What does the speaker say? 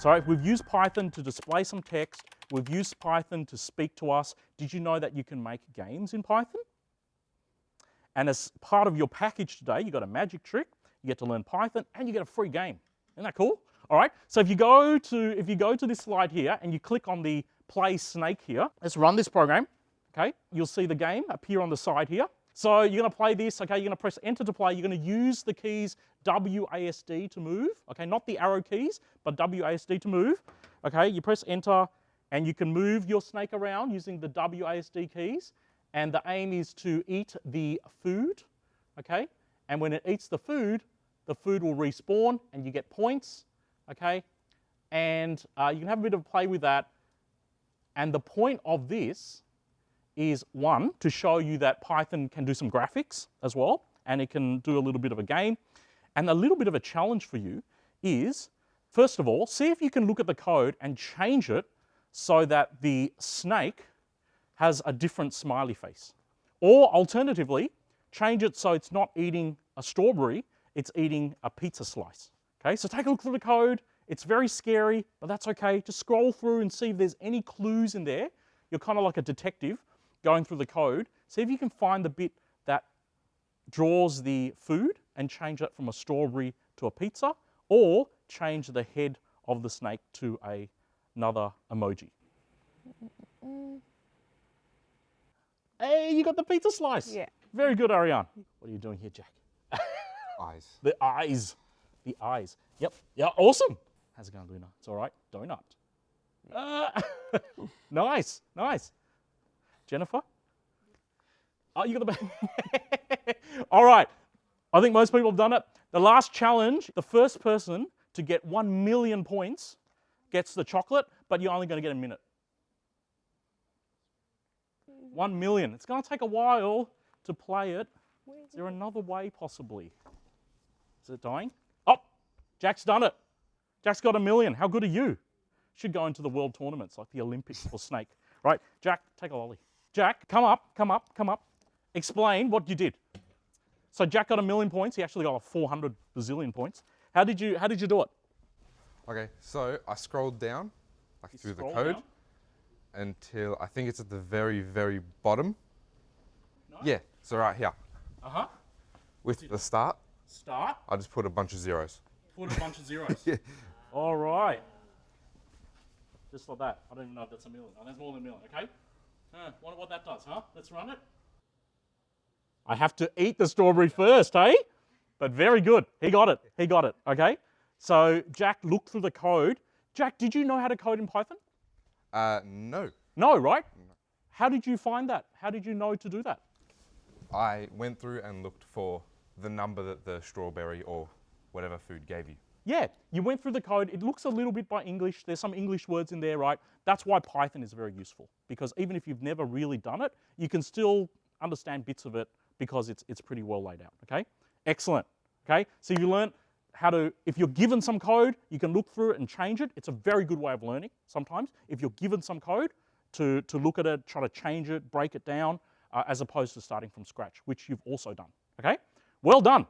So we've used Python to display some text. We've used Python to speak to us. Did you know that you can make games in Python? And as part of your package today, you got a magic trick. You get to learn Python and you get a free game. Isn't that cool? All right. So if you go to this slide here and you click on the play snake here, let's run this program. Okay. You'll see the game appear on the side here. So you're going to play this. Okay. You're going to press enter to play. You're going to use the keys WASD to move. Okay. Not the arrow keys, but WASD to move. Okay. You press enter and you can move your snake around using the WASD keys. And the aim is to eat the food. Okay. And when it eats the food will respawn and you get points, okay? And you can have a bit of play with that. And the point of this is, one, to show you that Python can do some graphics as well, and it can do a little bit of a game. And a little bit of a challenge for you is, first of all, see if you can look at the code and change it so that the snake has a different smiley face. Or alternatively, change it so it's not eating a strawberry, it's eating a pizza slice. Okay, so take a look through the code. It's very scary, but that's okay. Just scroll through and see if there's any clues in there. You're kind of like a detective going through the code. See if you can find the bit that draws the food and change it from a strawberry to a pizza, or change the head of the snake to another emoji. Hey, you got the pizza slice. Yeah. Very good, Ariane. What are you doing here, Jack? Eyes. The eyes. The eyes. Yep. Yeah, awesome. How's it going, Luna? It's all right? Donut. Nice, nice. Jennifer? Oh, you got the... All right. I think most people have done it. The last challenge, the first person to get 1 million points gets the chocolate, but you're only going to get a minute. 1 million. It's going to take a while to play it. Is there another way possibly? Is it dying? Oh, Jack's done it. Jack's got 1 million. How good are you? Should go into the world tournaments like the Olympics for snake. Right, Jack, take a lolly. Jack, come up, come up, come up. Explain what you did. So Jack got 1 million points. He actually got like 400 bazillion points. How did you do it? Okay, so I scrolled down like through the code until I think it's at the very, very bottom. Nice. Yeah, so right here. Uh-huh. With the start, I just put a bunch of zeros. Put a bunch of zeros. Yeah. All right. Just like that. I don't even know if that's 1 million. Oh, that's more than 1 million, okay? Wonder what that does, huh? Let's run it. I have to eat the strawberry first, hey? But very good. He got it. He got it, okay? So Jack looked through the code. Jack, did you know how to code in Python? No. No, right? No. How did you find that? How did you know to do that? I went through and looked for the number that the strawberry or whatever food gave you. Yeah, you went through the code. It looks a little bit by English. There's some English words in there, right? That's why Python is very useful, because even if you've never really done it, you can still understand bits of it because it's pretty well laid out, okay? Excellent, okay? So you learned how to, if you're given some code, you can look through it and change it. It's a very good way of learning sometimes. If you're given some code, to look at it, try to change it, break it down, as opposed to starting from scratch, which you've also done, okay? Well done.